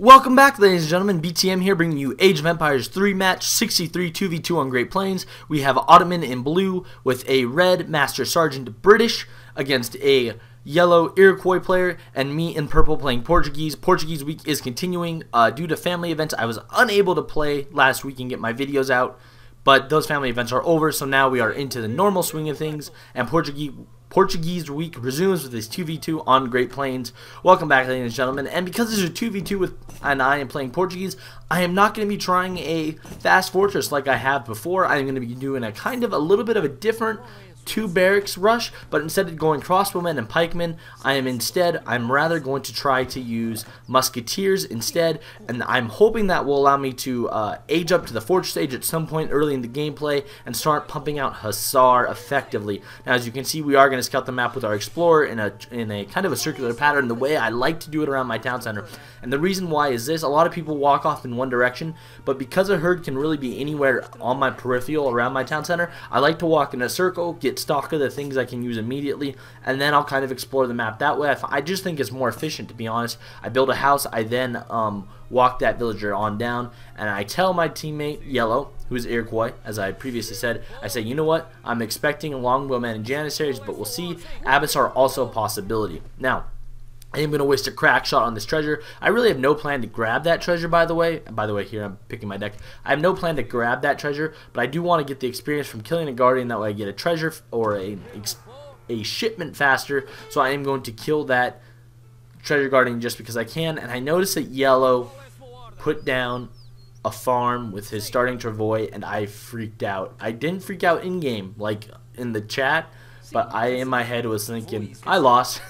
Welcome back, ladies and gentlemen. BTM here, bringing you Age of Empires 3 match 63 2v2 on Great Plains. We have Ottoman in blue with a red Master Sergeant British against a yellow Iroquois player, and me in purple playing Portuguese. Portuguese week is continuing due to family events. I was unable to play last week and get my videos out, but those family events are over, so now we are into the normal swing of things, and Portuguese week resumes with this 2v2 on Great Plains. Welcome back, ladies and gentlemen. And because this is a 2v2 and I am playing Portuguese, I am not going to be trying a fast fortress like I have before. I am going to be doing a little bit of a different two barracks rush, but instead of going crossbowmen and pikemen, I'm rather going to try to use musketeers instead, and I'm hoping that will allow me to age up to the fortress age at some point early in the gameplay and start pumping out hussar effectively. Now, as you can see, we are going to scout the map with our explorer in a kind of a circular pattern, the way I like to do it around my town center. And the reason why is this: a lot of people walk off in one direction, but because a herd can really be anywhere on my peripheral around my town center, I like to walk in a circle, get stock of the things I can use immediately, and then I'll kind of explore the map that way. I just think it's more efficient, to be honest. I build a house, I then walk that villager on down, and I tell my teammate Yellow, who is Iroquois, as I previously said, I say, you know what, I'm expecting longbowmen and janissaries, but we'll see. Abbots are also a possibility. Now, I am going to waste a crack shot on this treasure. I really have no plan to grab that treasure, by the way. By the way, here I'm picking my deck. I have no plan to grab that treasure, but I do want to get the experience from killing a guardian. That way I get a treasure or a shipment faster. So I am going to kill that treasure guardian just because I can. And I noticed that Yellow put down a farm with his starting travois, and I freaked out. I didn't freak out in-game, like in the chat, but I, in my head, was thinking, I lost.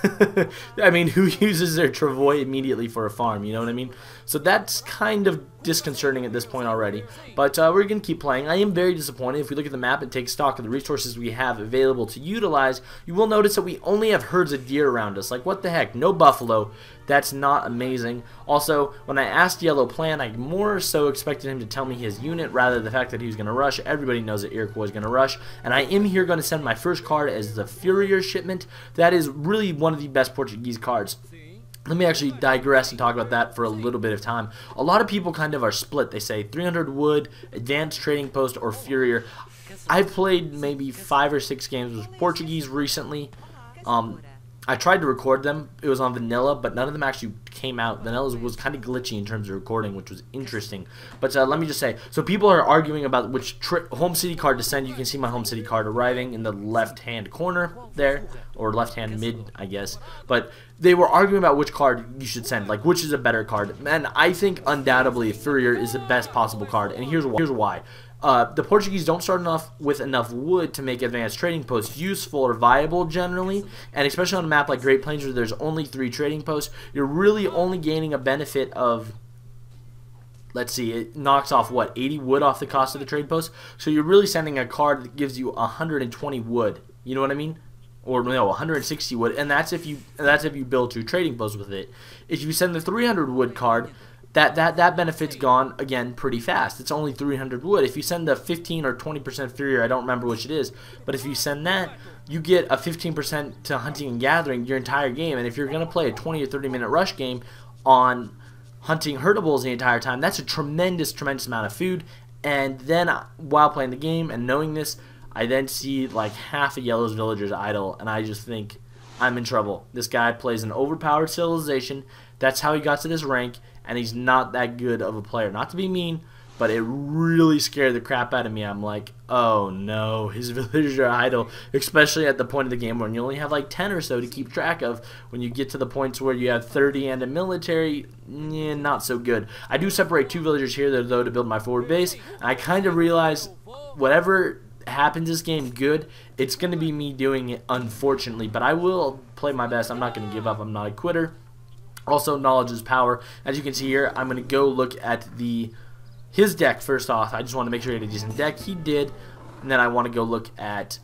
I mean, who uses their travois immediately for a farm, you know what I mean? So that's kind of disconcerting at this point already. But we're going to keep playing. I am very disappointed. If we look at the map and take stock of the resources we have available to utilize, you will notice that we only have herds of deer around us. Like, what the heck? No buffalo. That's not amazing. Also, when I asked Yellow plan, I more so expected him to tell me his unit rather than the fact that he was going to rush. Everybody knows that Iroquois is going to rush. And I am here going to send my first card as the Furrier shipment. That is really one of the best Portuguese cards. Let me actually digress and talk about that for a little bit of time. A lot of people kind of are split. They say 300 wood, advanced trading post, or Furrier. I've played maybe 5 or 6 games with Portuguese recently. I tried to record them. It was on vanilla, but none of them actually came out. Vanilla was kind of glitchy in terms of recording, which was interesting. But let me just say, so people are arguing about which home city card to send. You can see my home city card arriving in the left-hand corner there, or left-hand mid, I guess. But they were arguing about which card you should send, like which is a better card. And I think undoubtedly Furrier is the best possible card, and here's why. The Portuguese don't start enough with enough wood to make advanced trading posts useful or viable generally, and especially on a map like Great Plains where there's only 3 trading posts, you're really only gaining a benefit of, let's see, it knocks off what, 80 wood off the cost of the trade post, so you're really sending a card that gives you 120 wood, you know what I mean? Or no, 160 wood, and that's if you build 2 trading posts with it. If you send the 300 wood card, that benefit's gone again pretty fast. It's only 300 wood. If you send the 15 or 20% Furrier, I don't remember which it is, but if you send that, you get a 15% to hunting and gathering your entire game. And if you're going to play a 20 or 30 minute rush game on hunting herdables the entire time, that's a tremendous amount of food. And then while playing the game and knowing this, I then see like half of Yellow's villagers idle, and I just think I'm in trouble. This guy plays an overpowered civilization. That's how he got to this rank, and he's not that good of a player. Not to be mean, but it really scared the crap out of me. I'm like, oh no, his villagers are idle, especially at the point of the game when you only have like 10 or so to keep track of. When you get to the points where you have 30 and a military, not so good. I do separate 2 villagers here, though, to build my forward base, and I kind of realize whatever happens this game good, it's going to be me doing it, unfortunately, but I will play my best. I'm not going to give up. I'm not a quitter. Also, knowledge is power. As you can see here, I'm going to go look at his deck first off. I just want to make sure he had a decent deck. He did. And then I want to go look at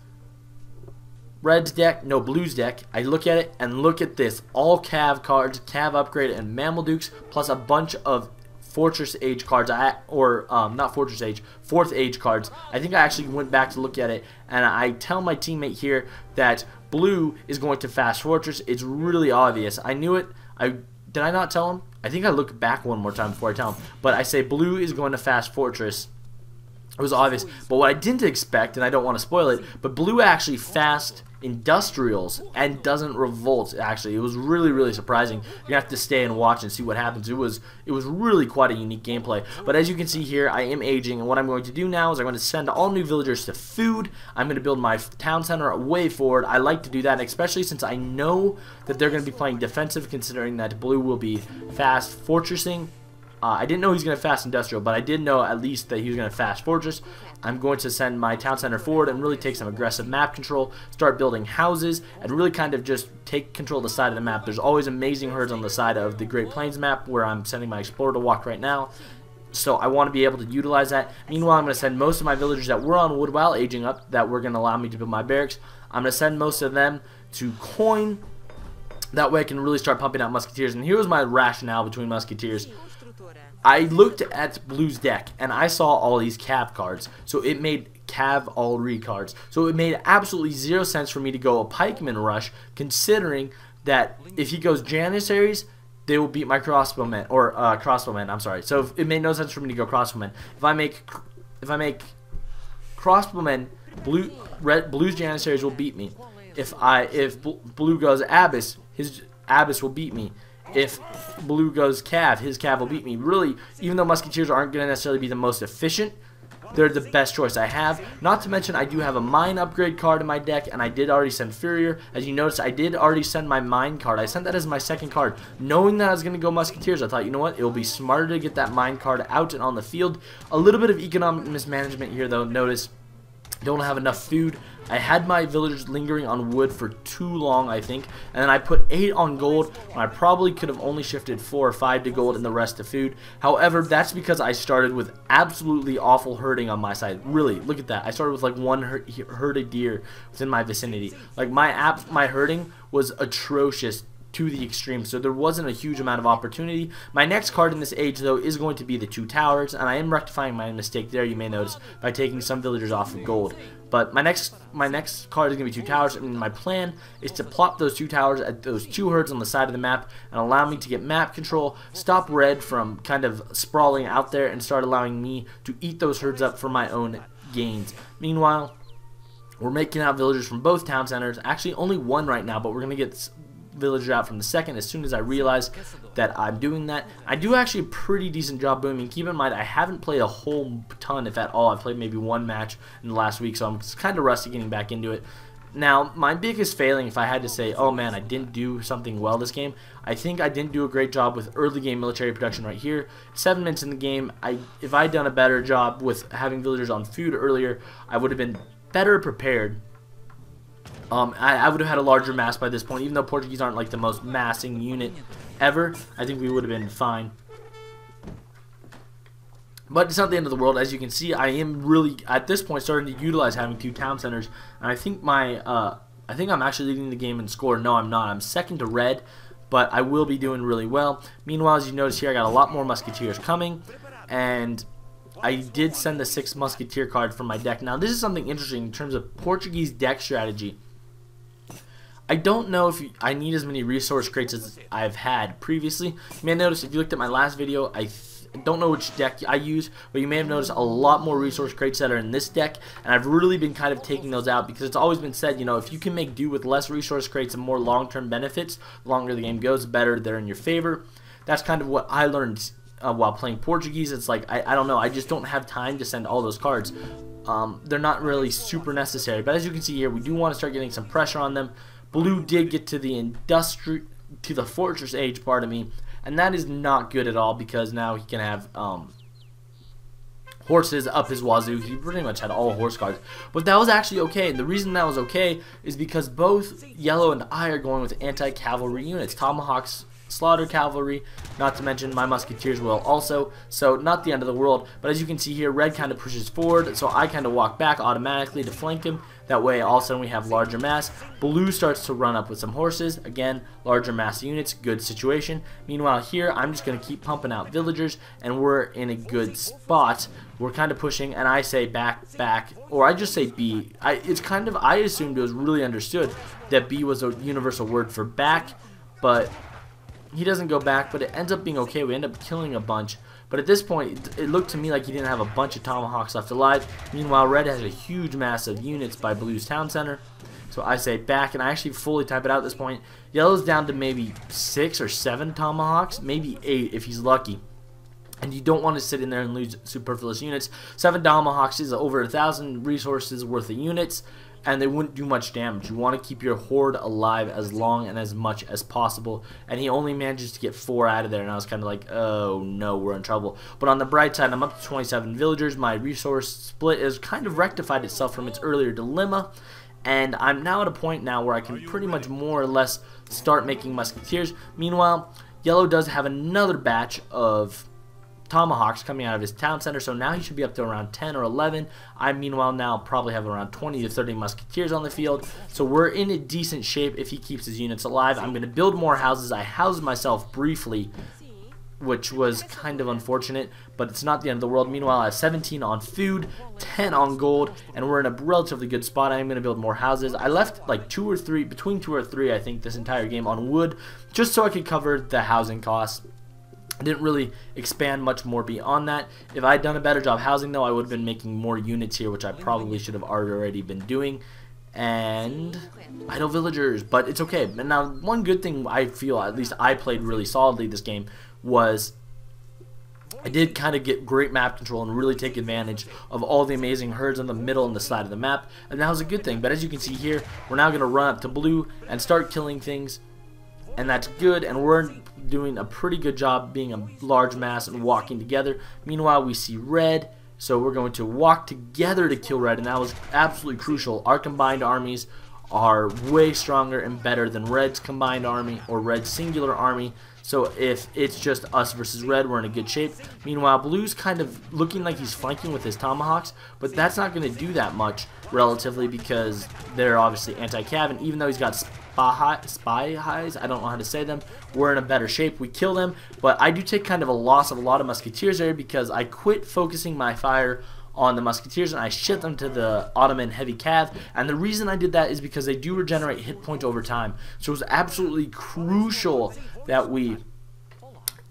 Red's deck, no, Blue's deck. I look at it and look at this. All Cav cards, Cav upgrade, and Mamelukes, plus a bunch of Fortress Age cards, not Fortress Age, 4th Age cards. I think I actually went back to look at it, and I tell my teammate here that Blue is going to Fast Fortress. It's really obvious. I knew it. Did I not tell him? I think I look back one more time before I tell him. But I say blue is going to fast fortress. It was obvious. But what I didn't expect, and I don't want to spoil it, but blue actually fast industrials and doesn't revolt. Actually, it was really, really surprising. You have to stay and watch and see what happens. It was really quite a unique gameplay. But as you can see here, I am aging, and what I'm going to do now is I'm going to send all new villagers to food. I'm going to build my town center way forward. I like to do that, especially since I know that they're going to be playing defensive, considering that blue will be fast fortressing. I didn't know he was going to fast industrial, but I did know at least that he was going to fast fortress. I'm going to send my town center forward and really take some aggressive map control, start building houses, and really kind of just take control of the side of the map. There's always amazing herds on the side of the Great Plains map where I'm sending my explorer to walk right now. So I want to be able to utilize that. Meanwhile, I'm going to send most of my villagers that were on wood while aging up, that were going to allow me to build my barracks. I'm going to send most of them to coin. That way I can really start pumping out musketeers. And here was my rationale between musketeers. I looked at blue's deck and I saw all these cav cards, so it made cavalry cards, so it made absolutely zero sense for me to go a pikeman rush, considering that if he goes janissaries, they will beat my crossbowmen, or crossbowmen, I'm sorry. So it made no sense for me to go crossbowmen. If I make crossbowmen, blue's janissaries will beat me. If blue goes abyss, his abyss will beat me. If blue goes cav, his cav will beat me. Really, even though musketeers aren't going to necessarily be the most efficient, they're the best choice I have. Not to mention, I do have a mine upgrade card in my deck, and I did already send Furrier. As you notice, I did already send my mine card. I sent that as my second card. Knowing that I was going to go musketeers, I thought, you know what, it will be smarter to get that mine card out and on the field. A little bit of economic mismanagement here, though. Notice, don't have enough food. I had my villagers lingering on wood for too long, I think, and then I put 8 on gold, and I probably could have only shifted 4 or 5 to gold and the rest to food. However, that's because I started with absolutely awful herding on my side. Really, look at that. I started with like one herded deer within my vicinity. Like my herding was atrocious to the extreme, so there wasn't a huge amount of opportunity. My next card in this age, though, is going to be the 2 towers, and I am rectifying my mistake there, you may notice, by taking some villagers off of gold. But my next card is going to be 2 towers, and my plan is to plop those 2 towers at those 2 herds on the side of the map and allow me to get map control, stop red from kind of sprawling out there, and start allowing me to eat those herds up for my own gains. Meanwhile, we're making out villagers from both town centers. Actually, only 1 right now, but we're going to get villager out from the second as soon as I realize that I'm doing that. I do actually a pretty decent job booming. Keep in mind, I haven't played a whole ton, if at all. I've played maybe 1 match in the last week, so I'm kind of rusty getting back into it. Now, my biggest failing, if I had to say, oh man, I didn't do something well this game, I think I didn't do a great job with early game military production right here. 7 minutes in the game, if I had done a better job with having villagers on food earlier, I would have been better prepared. I would have had a larger mass by this point. Even though Portuguese aren't like the most massing unit ever, I think we would have been fine. But it's not the end of the world. As you can see, I am really, at this point, starting to utilize having 2 town centers. And I think I'm actually leading the game in score. No, I'm not. I'm second to red, but I will be doing really well. Meanwhile, as you notice here, I got a lot more musketeers coming, and I did send the 6 musketeer card from my deck. Now, this is something interesting in terms of Portuguese deck strategy. I don't know if I need as many resource crates as I've had previously. You may notice, if you looked at my last video, I don't know which deck I use, but you may have noticed a lot more resource crates that are in this deck, and I've really been kind of taking those out because it's always been said, you know, if you can make do with less resource crates and more long-term benefits, the longer the game goes, the better they're in your favor. That's kind of what I learned while playing Portuguese. It's like, I don't know, I just don't have time to send all those cards. They're not really super necessary, but as you can see here, we do want to start getting some pressure on them. Blue did get to the fortress age, pardon me, and that is not good at all because now he can have horses up his wazoo. He pretty much had all horse cards, but that was actually okay. And the reason that was okay is because both yellow and I are going with anti-cavalry units, tomahawks, slaughter cavalry, not to mention my musketeers will also, so not the end of the world. But as you can see here, red kind of pushes forward, so I kind of walk back automatically to flank him. That way all of a sudden we have larger mass. Blue starts to run up with some horses, again larger mass units, good situation. Meanwhile here, I'm just going to keep pumping out villagers, and we're in a good spot. We're kind of pushing, and I say back, or I just say B. It's kind of, I assumed it was really understood that B was a universal word for back, but he doesn't go back, but it ends up being okay. We end up killing a bunch. But at this point, it looked to me like he didn't have a bunch of tomahawks left alive. Meanwhile, red has a huge mass of units by blue's town center. So I say back, and I actually fully type it out at this point. Yellow's down to maybe 6 or 7 tomahawks, maybe 8 if he's lucky. And you don't want to sit in there and lose superfluous units. 7 tomahawks is over 1,000 resources worth of units, and they wouldn't do much damage. You want to keep your horde alive as long and as much as possible. And he only manages to get 4 out of there, and I was kind of like, oh no, we're in trouble. But on the bright side, I'm up to 27 villagers. My resource split has kind of rectified itself from its earlier dilemma. And I'm now at a point now where I can pretty much more or less start making musketeers. Meanwhile, yellow does have another batch of tomahawks coming out of his town center, so now he should be up to around 10 or 11. I meanwhile now probably have around 20 to 30 musketeers on the field, so we're in a decent shape if he keeps his units alive. I'm going to build more houses. I housed myself briefly, which was kind of unfortunate, but it's not the end of the world. Meanwhile, I have 17 on food, 10 on gold, and we're in a relatively good spot. I am going to build more houses. I left like 2 or 3, between 2 or 3 I think this entire game on wood, just so I could cover the housing costs. I didn't really expand much more beyond that. If I had done a better job housing, though, I would have been making more units here, which I probably should have already been doing. And idle villagers, but it's okay. And now, one good thing I feel, at least I played really solidly this game, was I did kind of get great map control and really take advantage of all the amazing herds on the middle and the side of the map. And that was a good thing. But as you can see here, we're now going to run up to blue and start killing things. And that's good, and we're doing a pretty good job being a large mass and walking together. Meanwhile, we see red, so we're going to walk together to kill red, and that was absolutely crucial. Our combined armies are way stronger and better than red's combined army or red's singular army. So if it's just us versus red, we're in a good shape. Meanwhile, blue's kind of looking like he's flanking with his tomahawks, but that's not going to do that much relatively because they're obviously anti-cav, and even though he's got spy highs, I don't know how to say them, we're in a better shape. We kill them, but I do take kind of a loss of a lot of musketeers there because I quit focusing my fire on the musketeers and I shift them to the Ottoman heavy cav, and the reason I did that is because they do regenerate hit points over time. So it was absolutely crucial that we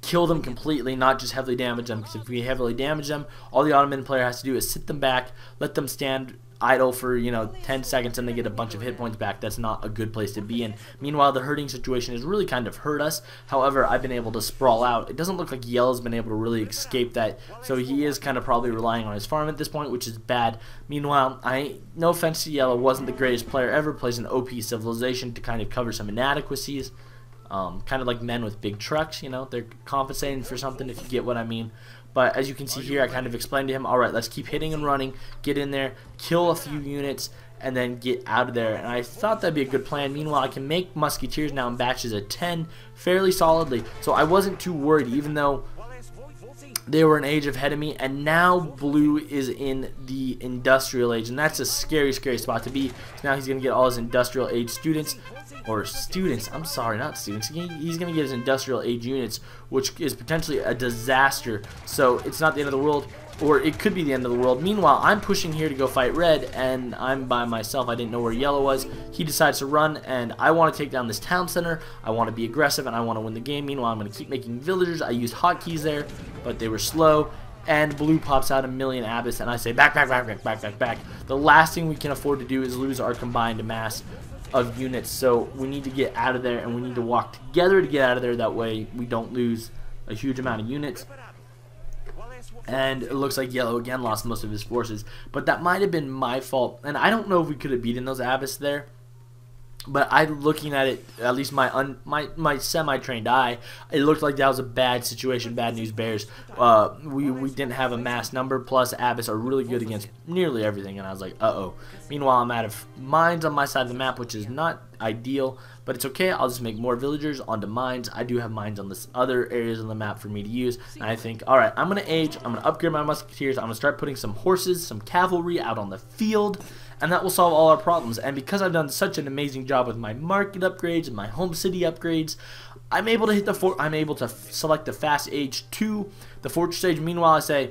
kill them completely, not just heavily damage them, because if we heavily damage them, all the Ottoman player has to do is sit them back, let them stand idle for 10 seconds and they get a bunch of hit points back. That's not a good place to be in. Meanwhile, the herding situation has really kind of hurt us. However, I've been able to sprawl out. It doesn't look like Yellow's been able to really escape that, so he is kind of probably relying on his farm at this point, which is bad. Meanwhile, no offense to Yellow, wasn't the greatest player ever, plays an OP civilization to kind of cover some inadequacies. Kind of like men with big trucks, they're compensating for something, if you get what I mean. But as you can see here, I kind of explained to him, alright, let's keep hitting and running, get in there, kill a few units, and then get out of there. And I thought that'd be a good plan. Meanwhile, I can make musketeers now in batches of 10 fairly solidly, so I wasn't too worried, even though they were an age ahead of me. And now blue is in the industrial age, and that's a scary, scary spot to be. So now he's going to get all his industrial age students. I'm sorry, not students. He's going to get his industrial age units, which is potentially a disaster. So it's not the end of the world, or it could be the end of the world. Meanwhile, I'm pushing here to go fight red, and I'm by myself. I didn't know where yellow was. He decides to run, and I want to take down this town center. I want to be aggressive, and I want to win the game. Meanwhile, I'm going to keep making villagers. I used hotkeys there, but they were slow. And blue pops out a million abyss, and I say back, back, back, back, back, back, back. The last thing we can afford to do is lose our combined mass of units, so we need to get out of there, and we need to walk together to get out of there. That way we don't lose a huge amount of units. And it looks like yellow again lost most of his forces, but that might have been my fault, and I don't know if we could have beaten those abyss there. But looking at it, at least my semi-trained eye, it looked like that was a bad situation. Bad news bears. We didn't have a mass number, plus abyss are really good against nearly everything, and I was like, uh-oh. Meanwhile, I'm out of mines on my side of the map, which is not ideal, but it's okay. I'll just make more villagers onto mines. I do have mines on this other areas on the map for me to use, and I think, alright, I'm going to age, I'm going to upgrade my musketeers, I'm going to start putting some horses, some cavalry out on the field, and that will solve all our problems. And because I've done such an amazing job with my market upgrades and my home city upgrades, I'm able to hit I'm able to select the fast age to the fortress age. Meanwhile, I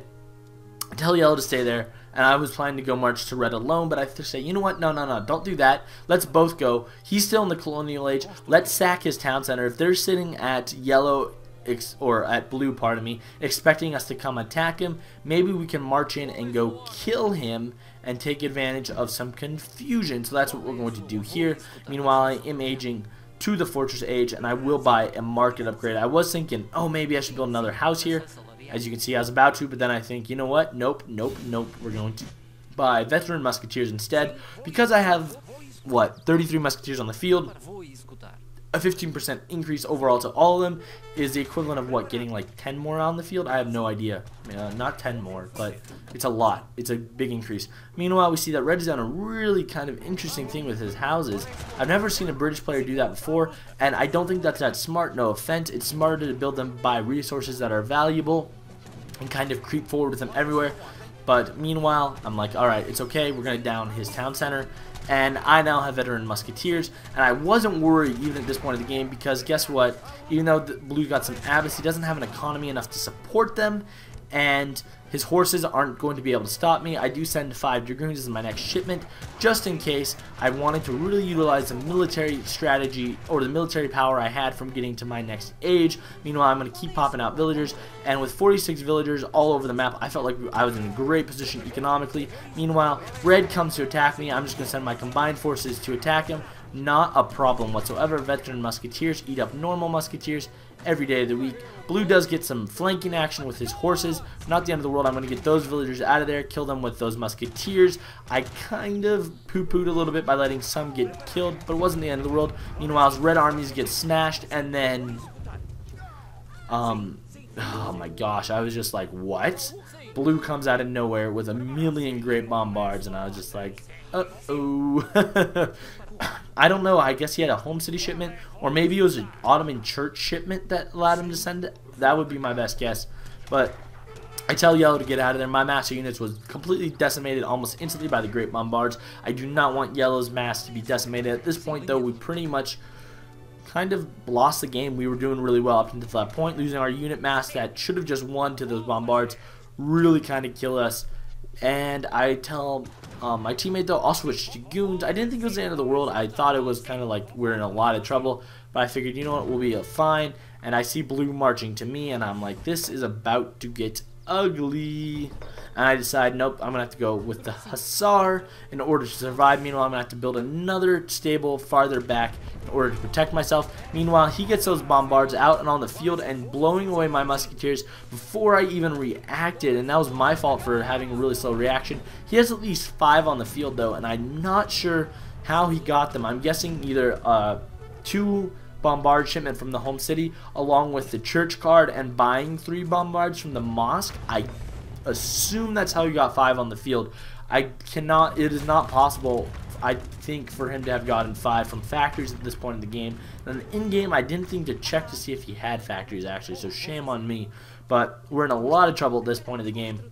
tell yellow to stay there, and I was planning to go march to red alone, but I say, you know what, no, don't do that. Let's both go. He's still in the colonial age. Let's sack his town center. If they're sitting at yellow, or at blue, pardon me, expecting us to come attack him, maybe we can march in and go kill him and take advantage of some confusion. So that's what we're going to do here. Meanwhile, I am aging to the fortress age, and I will buy a market upgrade. I was thinking, oh, maybe I should build another house here. As you can see, I was about to, but then I think, you know what, nope, we're going to buy veteran musketeers instead, because I have, what, 33 musketeers on the field. A 15% increase overall to all of them is the equivalent of, what, getting like 10 more on the field? I have no idea. Not 10 more, but it's a lot. It's a big increase. Meanwhile, we see that Red's done a really kind of interesting thing with his houses. I've never seen a British player do that before, and I don't think that's that smart, no offense. It's smarter to build them by resources that are valuable and kind of creep forward with them everywhere. But meanwhile, I'm like, alright, it's okay. We're going to down his town center. And I now have veteran musketeers, and I wasn't worried even at this point of the game, because guess what, even though the blue got some abbots, he doesn't have an economy enough to support them, and his horses aren't going to be able to stop me. I do send 5 dragoons as my next shipment, just in case I wanted to really utilize the military strategy, or the military power I had from getting to my next age. Meanwhile, I'm going to keep popping out villagers, and with 46 villagers all over the map, I felt like I was in a great position economically. Meanwhile, red comes to attack me. I'm just going to send my combined forces to attack him. Not a problem whatsoever. Veteran musketeers eat up normal musketeers every day of the week. Blue does get some flanking action with his horses. Not the end of the world. I'm going to get those villagers out of there, kill them with those musketeers. I kind of poo-pooed a little bit by letting some get killed, but it wasn't the end of the world. Meanwhile, red armies get smashed, and then oh my gosh, I was just like, what? Blue comes out of nowhere with a million great bombards, and I was just like, uh-oh. I don't know, I guess he had a home city shipment, or maybe it was an Ottoman church shipment that allowed him to send it. That would be my best guess. But I tell yellow to get out of there. My master units was completely decimated almost instantly by the great bombards. I do not want yellow's mass to be decimated. At this point, though, we pretty much kind of lost the game. We were doing really well up until that point. Losing our unit mass that should have just won to those bombards really kind of killed us. And I tell my teammate, though, also switch to goons. I didn't think it was the end of the world. I thought it was kind of like we're in a lot of trouble, but I figured, you know what, we'll be fine. And I see blue marching to me, and I'm like, this is about to get ugly. And I decide, nope, I'm gonna have to go with the hussar in order to survive. Meanwhile, I'm gonna have to build another stable farther back in order to protect myself. Meanwhile, he gets those bombards out and on the field and blowing away my musketeers before I even reacted, and that was my fault for having a really slow reaction. He has at least 5 on the field, though, and I'm not sure how he got them. I'm guessing either 2 bombard shipment from the home city along with the church card and buying 3 bombards from the mosque. I assume that's how he got 5 on the field. It is not possible, I think, for him to have gotten 5 from factories at this point in the game. And in game, I didn't think to check to see if he had factories actually, so shame on me. But we're in a lot of trouble at this point of the game.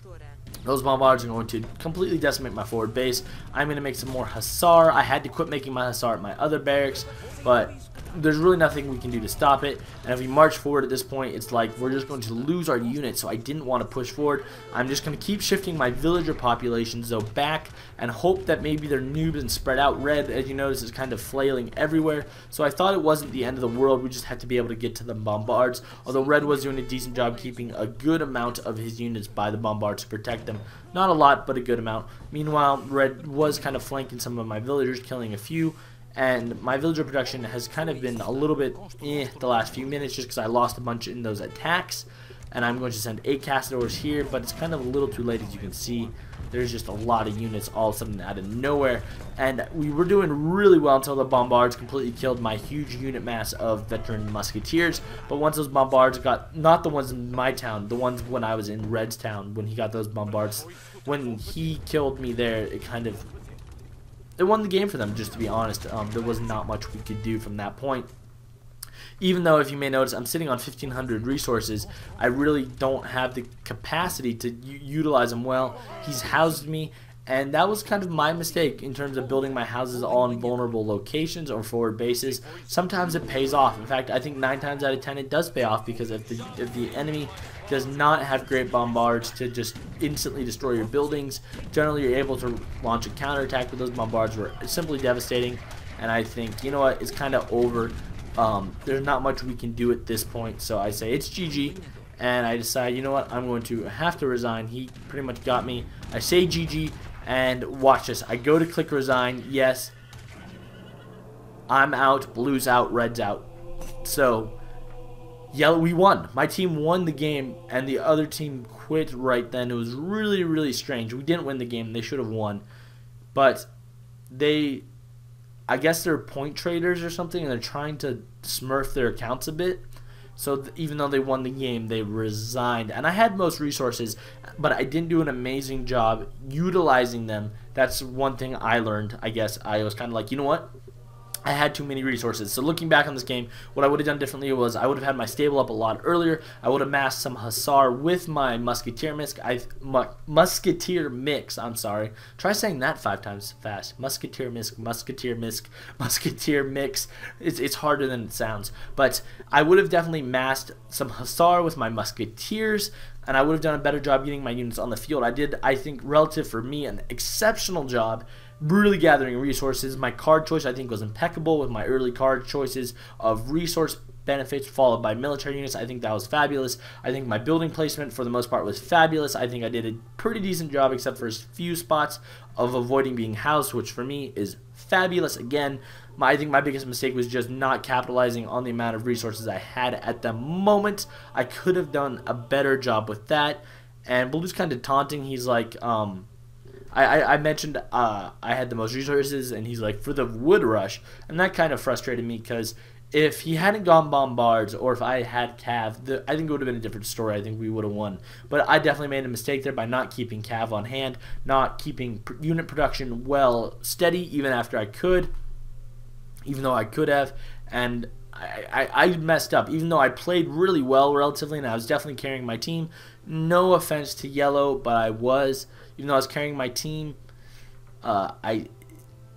Those bombards are going to completely decimate my forward base. I'm going to make some more hussar. I had to quit making my hussar at my other barracks, but there's really nothing we can do to stop it. And if we march forward at this point, it's like we're just going to lose our unit, so I didn't want to push forward. I'm just going to keep shifting my villager populations, though, back and hope that maybe they're noobs and spread out. Red, as you notice, is kind of flailing everywhere, so I thought it wasn't the end of the world. We just had to be able to get to the bombards, although Red was doing a decent job keeping a good amount of his units by the bombards to protect them. Not a lot, but a good amount. Meanwhile, Red was kind of flanking some of my villagers, killing a few. And my villager production has kind of been a little bit the last few minutes just because I lost a bunch in those attacks. And I'm going to send 8 castadors here, but it's kind of a little too late, as you can see. There's just a lot of units all of a sudden out of nowhere. And we were doing really well until the bombards completely killed my huge unit mass of veteran musketeers. But once those bombards got, not the ones in my town, the ones when I was in Red's town, when he got those bombards, when he killed me there, it won the game for them, just to be honest. There was not much we could do from that point. Even though, if you may notice, I'm sitting on 1,500 resources, I really don't have the capacity to utilize them well. He's housed me, and that was kind of my mistake in terms of building my houses all in vulnerable locations or forward bases. Sometimes it pays off. In fact, I think 9 times out of 10 it does pay off, because if the enemy does not have great bombards to just instantly destroy your buildings. Generally, you're able to launch a counterattack, but those bombards were simply devastating. And I think, you know what, it's kind of over. There's not much we can do at this point, so I say it's GG. And I decide, you know what, I'm going to have to resign. He pretty much got me. I say GG, and watch this. I go to click resign. Yes, I'm out. Blue's out. Red's out. So, yellow, we won. My team won the game, and the other team quit right then. It was really, really strange. We didn't win the game. They should have won. But I guess they're point traders or something, and they're trying to smurf their accounts a bit. So even though they won the game, they resigned. And I had most resources, but I didn't do an amazing job utilizing them. That's one thing I learned, I guess. I was kind of like, you know what? I had too many resources. So looking back on this game, what I would have done differently was I would have had my stable up a lot earlier. I would have massed some Hussar with my Musketeer mix. I'm sorry. Try saying that 5 times fast. Musketeer mix. It's harder than it sounds. But I would have definitely massed some Hussar with my Musketeers, and I would have done a better job getting my units on the field. I did, I think, relative for me, an exceptional job really gathering resources. My card choice, I think, was impeccable with my early card choices of resource benefits followed by military units. I think that was fabulous. I think my building placement for the most part was fabulous. I think I did a pretty decent job except for a few spots of avoiding being housed, which for me is fabulous. Again, I think my biggest mistake was just not capitalizing on the amount of resources I had at the moment. I could have done a better job with that. And Blue's kind of taunting. He's like, I mentioned I had the most resources, and he's like, for the wood rush. And that kind of frustrated me, because if he hadn't gone bombards, or if I had cav, I think it would have been a different story. I think we would have won. But I definitely made a mistake there by not keeping cav on hand, not keeping unit production well steady, even after I could, even though I could have. And I messed up, even though I played really well relatively, and I was definitely carrying my team. No offense to yellow, but I was. Even though I was carrying my team, I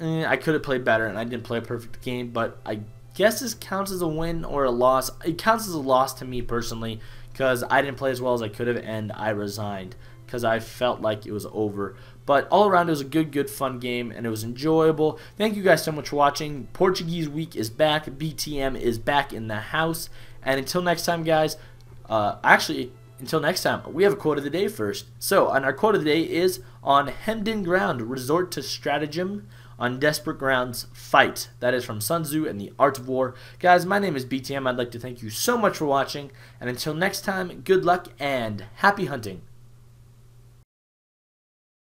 could have played better, and I didn't play a perfect game. But I guess this counts as a win or a loss. It counts as a loss to me personally, because I didn't play as well as I could have, and I resigned because I felt like it was over. But all around, it was a good, fun game, and it was enjoyable. Thank you guys so much for watching. Portuguese week is back. BTM is back in the house. And until next time, guys, until next time, we have a quote of the day first. So, and our quote of the day is, on hemmed-in ground, resort to stratagem. On desperate grounds, fight. That is from Sun Tzu and the Art of War. Guys, my name is BTM. I'd like to thank you so much for watching. And until next time, good luck and happy hunting.